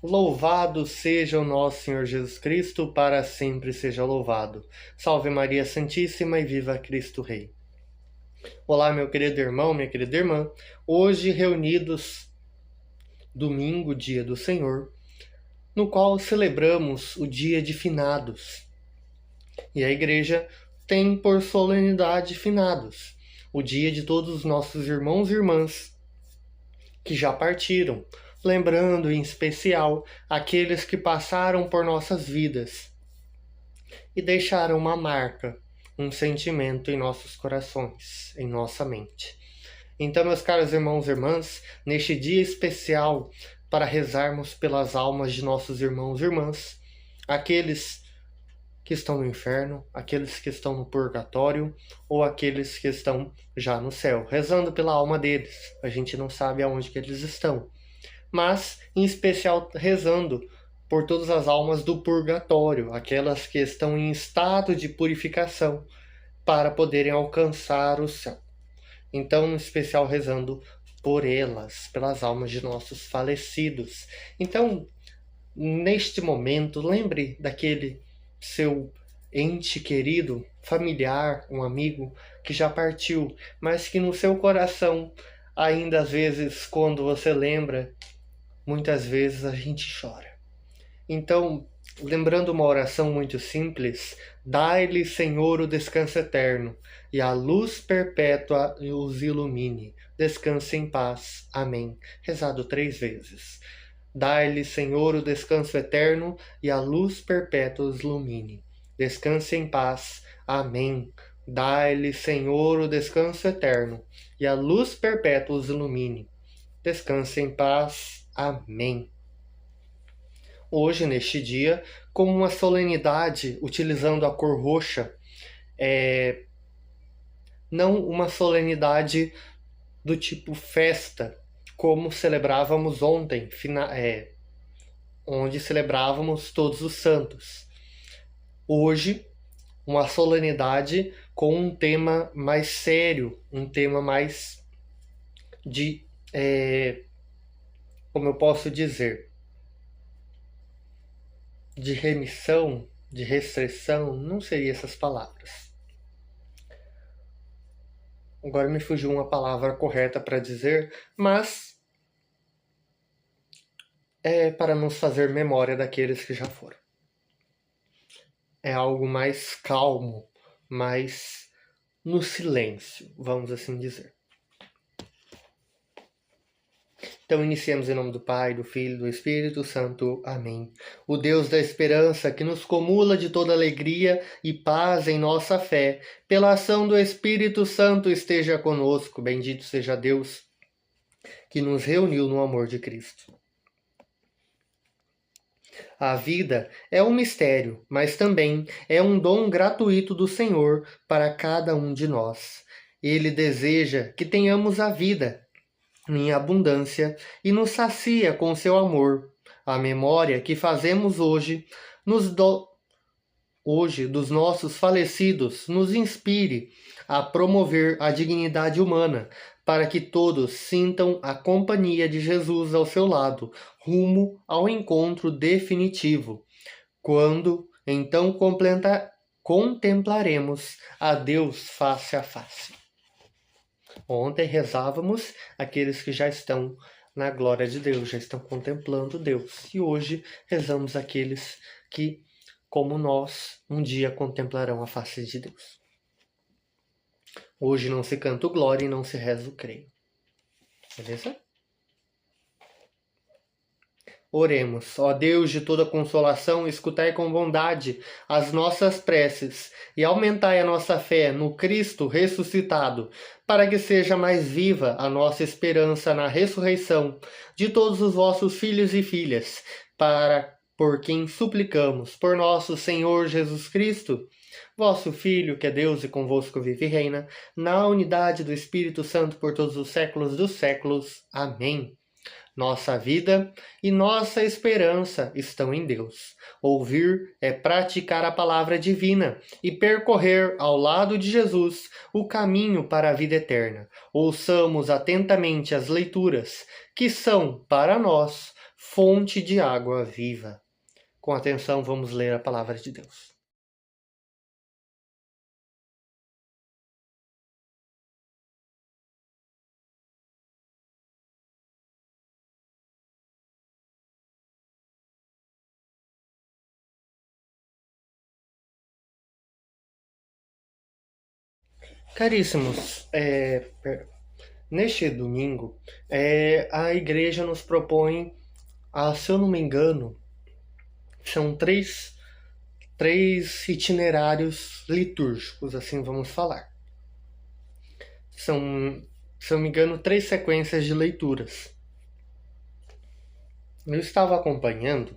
Louvado seja o nosso Senhor Jesus Cristo, para sempre seja louvado. Salve Maria Santíssima e viva Cristo Rei. Olá, meu querido irmão, minha querida irmã. Hoje reunidos, domingo, dia do Senhor, no qual celebramos o dia de finados. E a igreja tem por solenidade finados, o dia de todos os nossos irmãos e irmãs que já partiram, lembrando em especial aqueles que passaram por nossas vidas e deixaram uma marca, um sentimento em nossos corações, em nossa mente. Então, meus caros irmãos e irmãs, neste dia especial para rezarmos pelas almas de nossos irmãos e irmãs, aqueles que estão no inferno, aqueles que estão no purgatório ou aqueles que estão já no céu, rezando pela alma deles. A gente não sabe aonde que eles estão, mas em especial rezando por todas as almas do purgatório, aquelas que estão em estado de purificação para poderem alcançar o céu. Então, em especial rezando por elas, pelas almas de nossos falecidos. Então, neste momento, lembre daquele seu ente querido, familiar, um amigo que já partiu, mas que no seu coração, ainda às vezes, quando você lembra, muitas vezes a gente chora. Então, lembrando uma oração muito simples, dai-lhe, Senhor, o descanso eterno, e a luz perpétua os ilumine. Descanse em paz. Amém. Rezado 3 vezes. Dai-lhe, Senhor, o descanso eterno, e a luz perpétua os ilumine. Descanse em paz. Amém. Dai-lhe, Senhor, o descanso eterno, e a luz perpétua os ilumine. Descanse em paz. Amém. Hoje, neste dia, como uma solenidade, utilizando a cor roxa, não uma solenidade do tipo festa, como celebrávamos ontem, onde celebrávamos todos os santos. Hoje, uma solenidade com um tema mais sério, um tema mais de, como eu posso dizer, de remissão, de restrição, não seria essas palavras. Agora me fugiu uma palavra correta para dizer, mas é para nos fazer memória daqueles que já foram. É algo mais calmo, mais no silêncio, vamos assim dizer. Então iniciemos em nome do Pai, do Filho e do Espírito Santo. Amém. O Deus da esperança, que nos comula de toda alegria e paz em nossa fé, pela ação do Espírito Santo esteja conosco. Bendito seja Deus, que nos reuniu no amor de Cristo. A vida é um mistério, mas também é um dom gratuito do Senhor para cada um de nós. Ele deseja que tenhamos a vida em abundância e nos sacia com seu amor. A memória que fazemos hoje dos nossos falecidos nos inspire a promover a dignidade humana, para que todos sintam a companhia de Jesus ao seu lado, rumo ao encontro definitivo, quando então contemplaremos a Deus face a face. Ontem rezávamos aqueles que já estão na glória de Deus, já estão contemplando Deus. E hoje rezamos aqueles que, como nós, um dia contemplarão a face de Deus. Hoje não se canta o glória e não se reza o creio. Beleza? Oremos. Ó Deus de toda consolação, escutai com bondade as nossas preces e aumentai a nossa fé no Cristo ressuscitado, para que seja mais viva a nossa esperança na ressurreição de todos os vossos filhos e filhas, por quem suplicamos, por nosso Senhor Jesus Cristo, vosso Filho, que é Deus e convosco vive e reina, na unidade do Espírito Santo por todos os séculos dos séculos. Amém. Nossa vida e nossa esperança estão em Deus. Ouvir é praticar a palavra divina e percorrer ao lado de Jesus o caminho para a vida eterna. Ouçamos atentamente as leituras, que são, para nós, fonte de água viva. Com atenção, vamos ler a palavra de Deus. Caríssimos, neste domingo, a igreja nos propõe, se eu não me engano, são três itinerários litúrgicos, assim vamos falar. São, se eu não me engano, 3 sequências de leituras. Eu estava acompanhando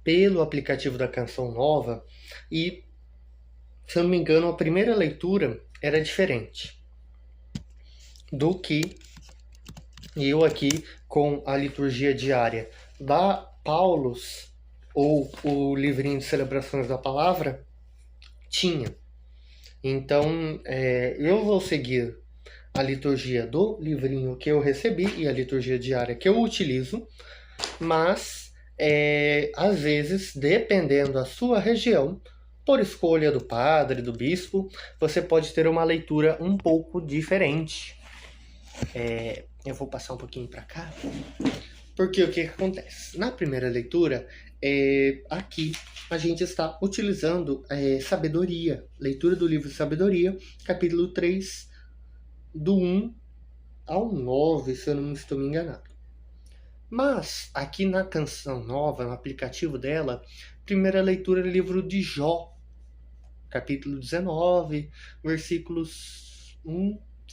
pelo aplicativo da Canção Nova e, se eu não me engano, a primeira leitura era diferente do que eu aqui com a liturgia diária da Paulus, ou o livrinho de celebrações da palavra, tinha. Então, eu vou seguir a liturgia do livrinho que eu recebi e a liturgia diária que eu utilizo, mas, às vezes, dependendo da sua região, por escolha do padre, do bispo, você pode ter uma leitura um pouco diferente. Eu vou passar um pouquinho para cá, porque o que acontece? Na primeira leitura, aqui a gente está utilizando Sabedoria, leitura do livro Sabedoria, capítulo 3, do 1 ao 9, se eu não estou me enganado. Mas, aqui na Canção Nova, no aplicativo dela, primeira leitura é o livro de Jó, capítulo 19, versículos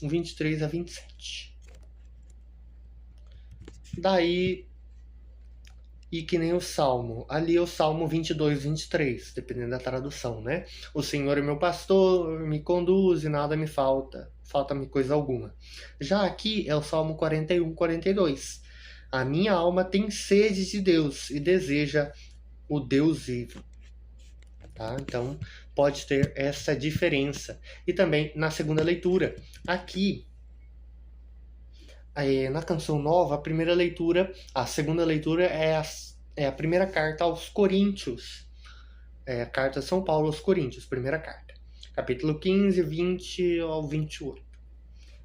23 a 27. Daí, e que nem o Salmo, ali é o Salmo 22, 23, dependendo da tradução, né? O Senhor é meu pastor, me conduz e nada me falta-me coisa alguma. Já aqui é o Salmo 41, 42. A minha alma tem sede de Deus e deseja o Deus vivo. Tá? Então, pode ter essa diferença. E também na segunda leitura. Aqui, na Canção Nova, a segunda leitura é a primeira carta aos Coríntios. A carta de São Paulo aos Coríntios, primeira carta. Capítulo 15, 20 ao 28.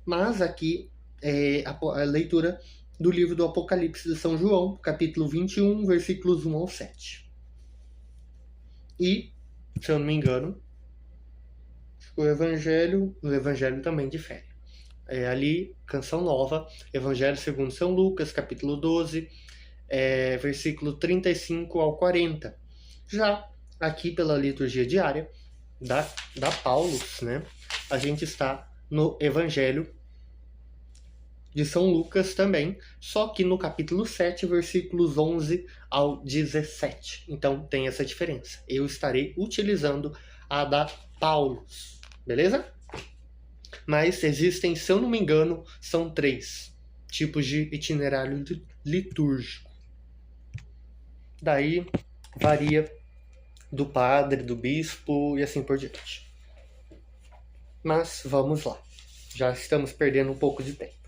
Mas aqui é a leitura do livro do Apocalipse de São João, capítulo 21, versículos 1 ao 7. E, se eu não me engano, o Evangelho também difere. Ali, Canção Nova, Evangelho segundo São Lucas, capítulo 12, versículo 35 ao 40. Já aqui pela liturgia diária da Paulus, né, a gente está no Evangelho de São Lucas também, só que no capítulo 7, versículos 11 ao 17. Então tem essa diferença. Eu estarei utilizando a da Paulus, beleza? Mas existem, se eu não me engano, são 3 tipos de itinerário litúrgico. Daí varia do padre, do bispo e assim por diante. Mas vamos lá. Já estamos perdendo um pouco de tempo.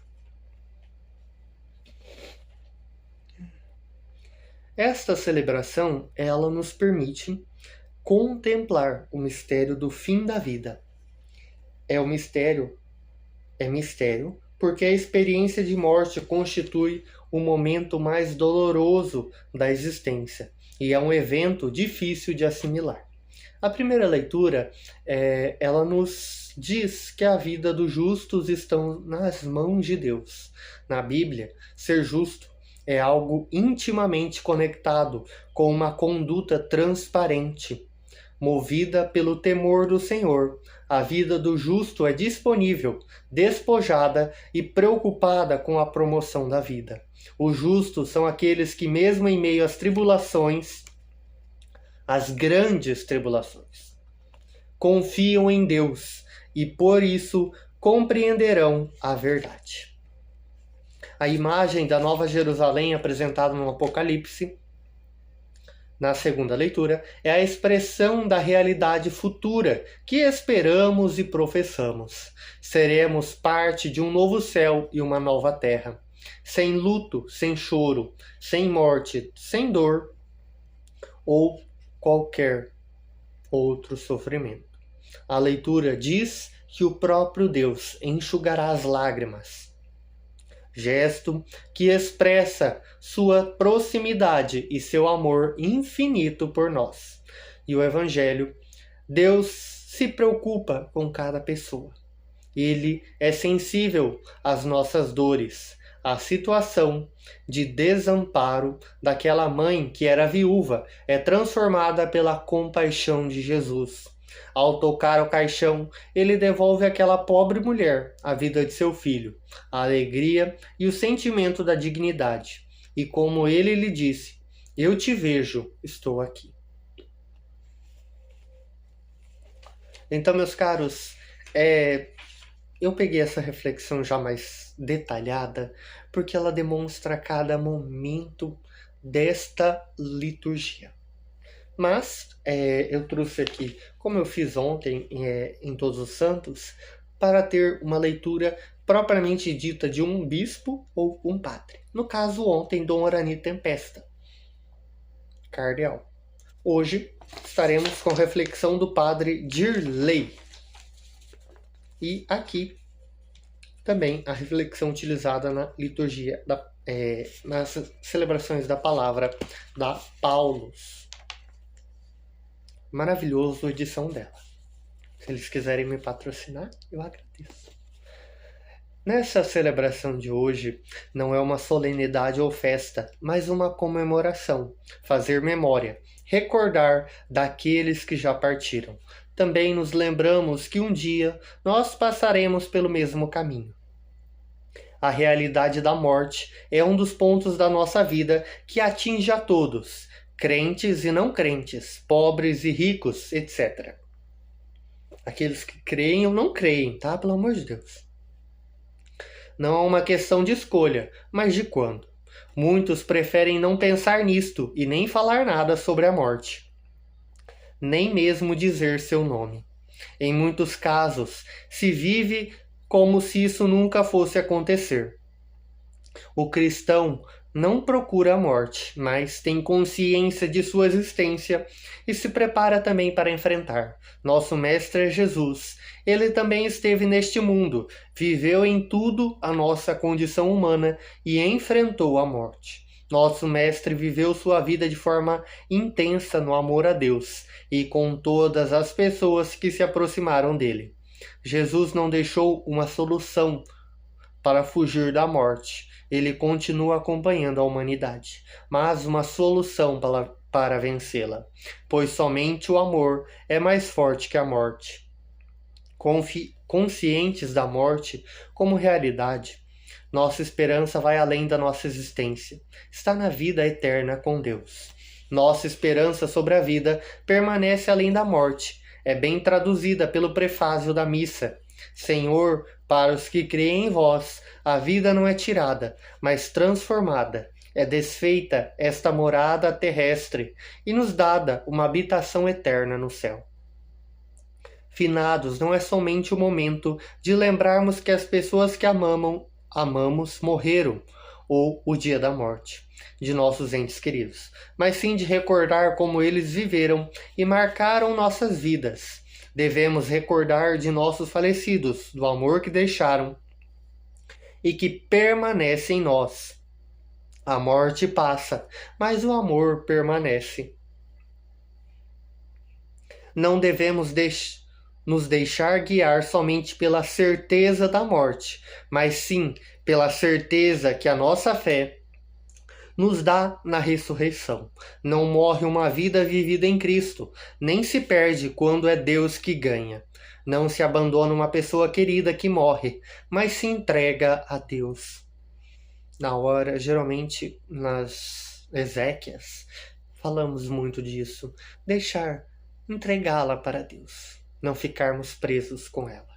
Esta celebração, ela nos permite contemplar o mistério do fim da vida. É mistério porque a experiência de morte constitui o momento mais doloroso da existência e é um evento difícil de assimilar. A primeira leitura, ela nos diz que a vida dos justos estão nas mãos de Deus. Na Bíblia, ser justo é algo intimamente conectado com uma conduta transparente, movida pelo temor do Senhor. A vida do justo é disponível, despojada e preocupada com a promoção da vida. Os justos são aqueles que, mesmo em meio às tribulações, as grandes tribulações, confiam em Deus e, por isso, compreenderão a verdade. A imagem da Nova Jerusalém apresentada no Apocalipse, na segunda leitura, é a expressão da realidade futura que esperamos e professamos. Seremos parte de um novo céu e uma nova terra. sem luto, sem choro, sem morte, sem dor ou qualquer outro sofrimento. A leitura diz que o próprio Deus enxugará as lágrimas, gesto que expressa sua proximidade e seu amor infinito por nós. E o Evangelho, Deus se preocupa com cada pessoa. Ele é sensível às nossas dores, à situação de desamparo daquela mãe que era viúva é transformada pela compaixão de Jesus. Ao tocar o caixão, ele devolve àquela pobre mulher a vida de seu filho, a alegria e o sentimento da dignidade. E como ele lhe disse, eu te vejo, estou aqui. Então, meus caros, eu peguei essa reflexão já mais detalhada, porque ela demonstra cada momento desta liturgia. Mas eu trouxe aqui, como eu fiz ontem em Todos os Santos, para ter uma leitura propriamente dita de um bispo ou um padre. No caso, ontem, Dom Arani Tempesta, cardeal. Hoje estaremos com a reflexão do padre Dirley. E aqui também a reflexão utilizada na liturgia, nas celebrações da palavra da Paulus. Maravilhoso a edição dela. Se eles quiserem me patrocinar, eu agradeço. Nessa celebração de hoje, não é uma solenidade ou festa, mas uma comemoração, fazer memória, recordar daqueles que já partiram. Também nos lembramos que um dia nós passaremos pelo mesmo caminho. A realidade da morte é um dos pontos da nossa vida que atinge a todos, crentes e não crentes, pobres e ricos, etc. Aqueles que creem ou não creem, tá? Pelo amor de Deus. Não é uma questão de escolha, mas de quando. Muitos preferem não pensar nisto e nem falar nada sobre a morte, nem mesmo dizer seu nome. Em muitos casos, se vive como se isso nunca fosse acontecer. O cristão não procura a morte, mas tem consciência de sua existência e se prepara também para enfrentar. Nosso Mestre é Jesus. Ele também esteve neste mundo, viveu em tudo a nossa condição humana e enfrentou a morte. Nosso Mestre viveu sua vida de forma intensa no amor a Deus e com todas as pessoas que se aproximaram dele. Jesus não deixou uma solução para fugir da morte. Ele continua acompanhando a humanidade, mas uma solução para vencê-la, pois somente o amor é mais forte que a morte. Conscientes da morte como realidade, nossa esperança vai além da nossa existência, está na vida eterna com Deus. Nossa esperança sobre a vida permanece além da morte, é bem traduzida pelo prefácio da missa. Senhor, para os que creem em vós, a vida não é tirada, mas transformada. É desfeita esta morada terrestre e nos dada uma habitação eterna no céu. Finados não é somente o momento de lembrarmos que as pessoas que amamos morreram, ou o dia da morte de nossos entes queridos, mas sim de recordar como eles viveram e marcaram nossas vidas. Devemos recordar de nossos falecidos, do amor que deixaram e que permanece em nós. A morte passa, mas o amor permanece. Não devemos nos deixar guiar somente pela certeza da morte, mas sim pela certeza que a nossa fé nos dá na ressurreição. Não morre uma vida vivida em Cristo, nem se perde quando é Deus que ganha. Não se abandona uma pessoa querida que morre, mas se entrega a Deus. Na hora, geralmente nas exéquias, falamos muito disso. Entregá-la para Deus. Não ficarmos presos com ela.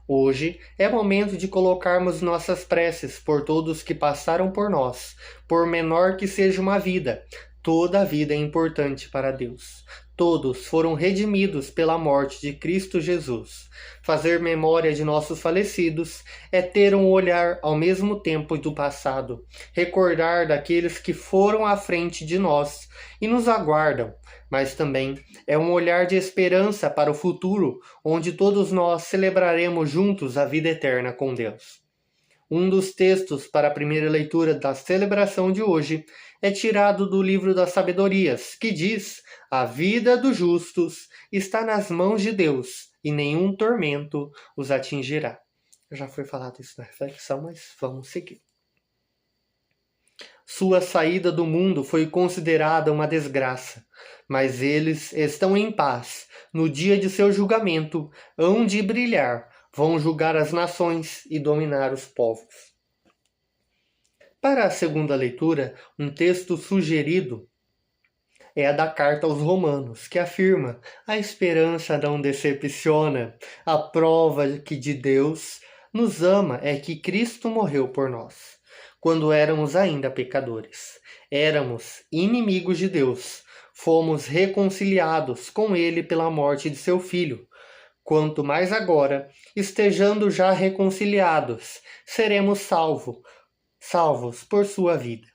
Hoje é momento de colocarmos nossas preces por todos que passaram por nós, por menor que seja uma vida. Toda vida é importante para Deus. Todos foram redimidos pela morte de Cristo Jesus. Fazer memória de nossos falecidos é ter um olhar ao mesmo tempo do passado, recordar daqueles que foram à frente de nós e nos aguardam, mas também é um olhar de esperança para o futuro, onde todos nós celebraremos juntos a vida eterna com Deus. Um dos textos para a primeira leitura da celebração de hoje é tirado do livro das Sabedorias, que diz: a vida dos justos está nas mãos de Deus e nenhum tormento os atingirá. Já foi falado isso na reflexão, mas vamos seguir. Sua saída do mundo foi considerada uma desgraça, mas eles estão em paz. No dia de seu julgamento, hão de brilhar, vão julgar as nações e dominar os povos. Para a segunda leitura, um texto sugerido é a da carta aos Romanos, que afirma: a esperança não decepciona, a prova que de Deus nos ama é que Cristo morreu por nós, quando éramos ainda pecadores. Éramos inimigos de Deus, fomos reconciliados com Ele pela morte de seu Filho. Quanto mais agora, estejando já reconciliados, seremos salvos por sua vida.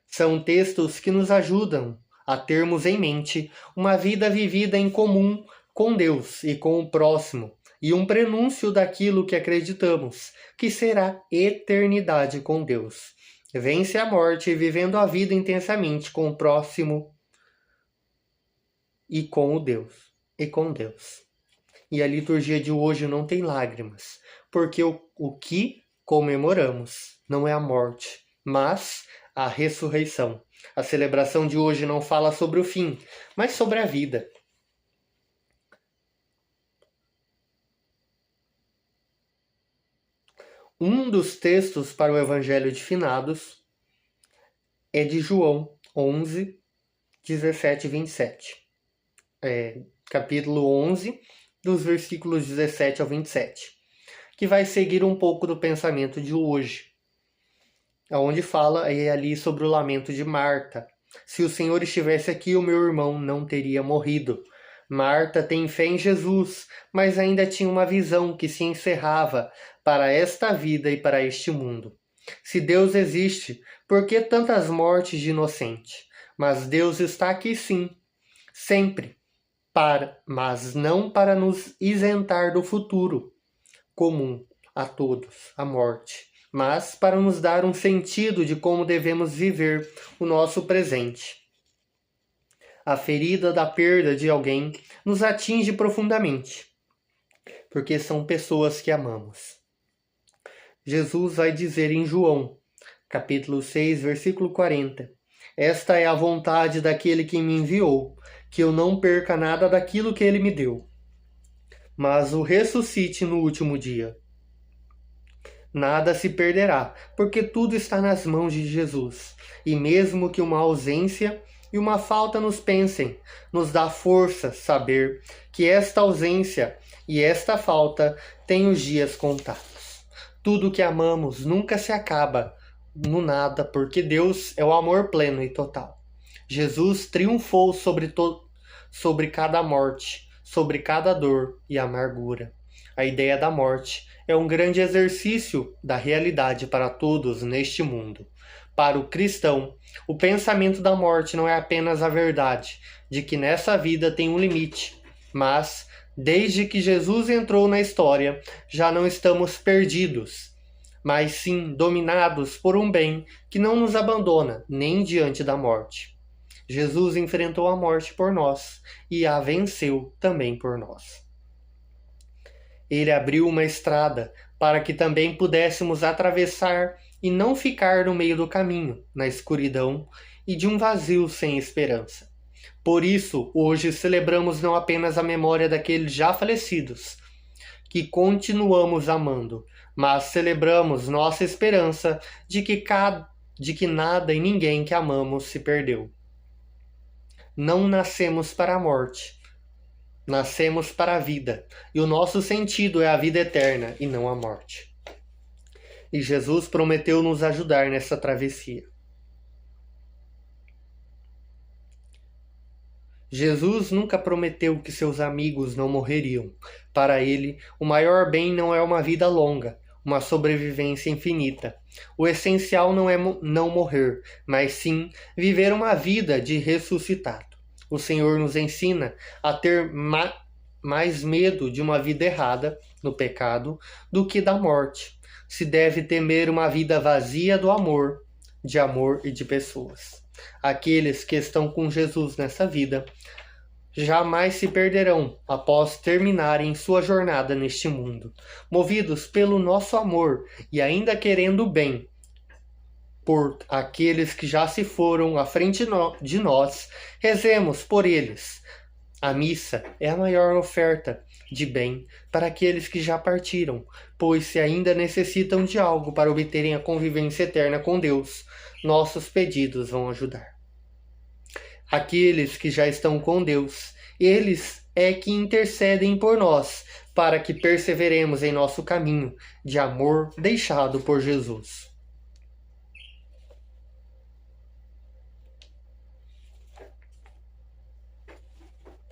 São textos que nos ajudam a termos em mente uma vida vivida em comum com Deus e com o próximo, e um prenúncio daquilo que acreditamos, que será eternidade com Deus. Vence a morte vivendo a vida intensamente com o próximo e com Deus. E a liturgia de hoje não tem lágrimas, porque o que comemoramos não é a morte, mas a ressurreição. A celebração de hoje não fala sobre o fim, mas sobre a vida. Um dos textos para o Evangelho de Finados é de João 11, 17 e 27. Capítulo 11, dos versículos 17 ao 27, que vai seguir um pouco do pensamento de hoje, onde fala ali sobre o lamento de Marta. Se o Senhor estivesse aqui, o meu irmão não teria morrido. Marta tem fé em Jesus, mas ainda tinha uma visão que se encerrava para esta vida e para este mundo. Se Deus existe, por que tantas mortes de inocente? Mas Deus está aqui sim, sempre, mas não para nos isentar do futuro comum a todos, a morte, mas para nos dar um sentido de como devemos viver o nosso presente. A ferida da perda de alguém nos atinge profundamente, porque são pessoas que amamos. Jesus vai dizer em João, capítulo 6, versículo 40, esta é a vontade daquele que me enviou, que eu não perca nada daquilo que ele me deu, mas o ressuscite no último dia. Nada se perderá, porque tudo está nas mãos de Jesus. E mesmo que uma ausência e uma falta nos pensem, nos dá força saber que esta ausência e esta falta têm os dias contados. Tudo que amamos nunca se acaba no nada, porque Deus é o amor pleno e total. Jesus triunfou sobre cada morte, sobre cada dor e amargura. A ideia da morte é um grande exercício da realidade para todos neste mundo. Para o cristão, o pensamento da morte não é apenas a verdade de que nessa vida tem um limite, mas, desde que Jesus entrou na história, já não estamos perdidos, mas sim dominados por um bem que não nos abandona nem diante da morte. Jesus enfrentou a morte por nós e a venceu também por nós. Ele abriu uma estrada para que também pudéssemos atravessar e não ficar no meio do caminho, na escuridão e de um vazio sem esperança. Por isso, hoje celebramos não apenas a memória daqueles já falecidos, que continuamos amando, mas celebramos nossa esperança de que nada e ninguém que amamos se perdeu. Não nascemos para a morte, nascemos para a vida, e o nosso sentido é a vida eterna e não a morte. E Jesus prometeu nos ajudar nessa travessia. Jesus nunca prometeu que seus amigos não morreriam. Para ele, o maior bem não é uma vida longa, uma sobrevivência infinita. O essencial não é não morrer, mas sim viver uma vida de ressuscitado. O Senhor nos ensina a ter mais medo de uma vida errada, no pecado, do que da morte. Se deve temer uma vida vazia do amor, de amor e de pessoas. Aqueles que estão com Jesus nessa vida jamais se perderão após terminarem sua jornada neste mundo. Movidos pelo nosso amor e ainda querendo o bem por aqueles que já se foram à frente de nós, rezemos por eles. A missa é a maior oferta de bem para aqueles que já partiram, pois se ainda necessitam de algo para obterem a convivência eterna com Deus, nossos pedidos vão ajudar. Aqueles que já estão com Deus, eles é que intercedem por nós, para que perseveremos em nosso caminho de amor deixado por Jesus.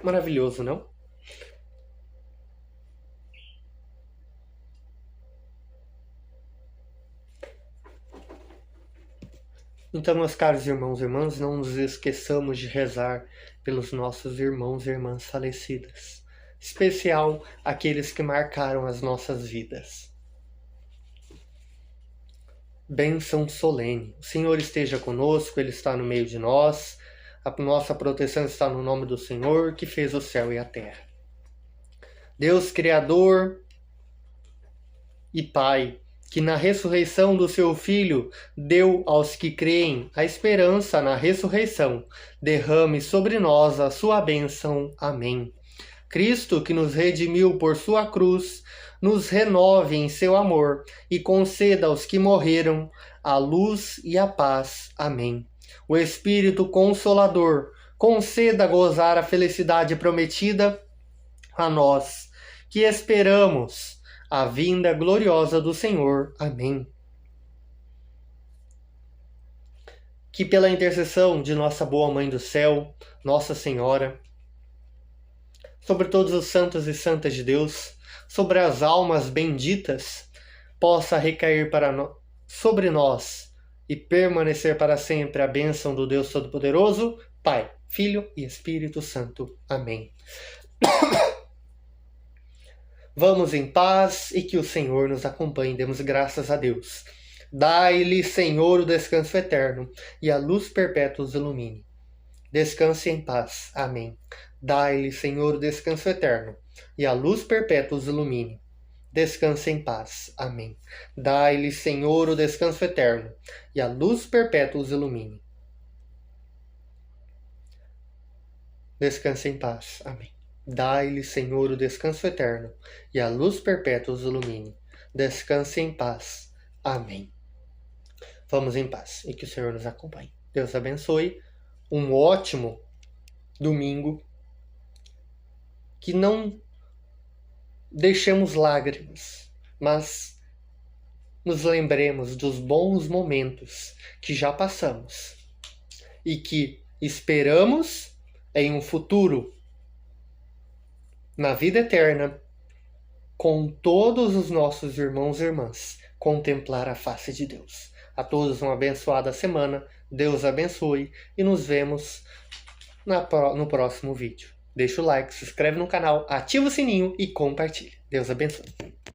Maravilhoso, não? Então, meus caros irmãos e irmãs, não nos esqueçamos de rezar pelos nossos irmãos e irmãs falecidas, em especial aqueles que marcaram as nossas vidas. Bênção solene. O Senhor esteja conosco, Ele está no meio de nós. A nossa proteção está no nome do Senhor, que fez o céu e a terra. Deus Criador e Pai, que na ressurreição do seu Filho deu aos que creem a esperança na ressurreição, derrame sobre nós a sua bênção. Amém. Cristo, que nos redimiu por sua cruz, nos renove em seu amor e conceda aos que morreram a luz e a paz. Amém. O Espírito Consolador conceda gozar a felicidade prometida a nós, que esperamos a vinda gloriosa do Senhor. Amém. Que pela intercessão de nossa boa Mãe do Céu, Nossa Senhora, sobre todos os santos e santas de Deus, sobre as almas benditas, possa recair sobre nós e permanecer para sempre a bênção do Deus Todo-Poderoso, Pai, Filho e Espírito Santo. Amém. Vamos em paz e que o Senhor nos acompanhe. Demos graças a Deus. Dai-lhe, Senhor, o descanso eterno e a luz perpétua os ilumine. Descanse em paz. Amém. Dai-lhe, Senhor, o descanso eterno e a luz perpétua os ilumine. Descanse em paz. Amém. Dai-lhe, Senhor, o descanso eterno e a luz perpétua os ilumine. Descanse em paz. Amém. Dai-lhe, Senhor, o descanso eterno e a luz perpétua os ilumine. Descanse em paz. Amém. Vamos em paz e que o Senhor nos acompanhe. Deus abençoe. Um ótimo domingo. Que não deixemos lágrimas, mas nos lembremos dos bons momentos que já passamos e que esperamos em um futuro, na vida eterna, com todos os nossos irmãos e irmãs, contemplar a face de Deus. A todos uma abençoada semana, Deus abençoe e nos vemos no próximo vídeo. Deixa o like, se inscreve no canal, ativa o sininho e compartilha. Deus abençoe.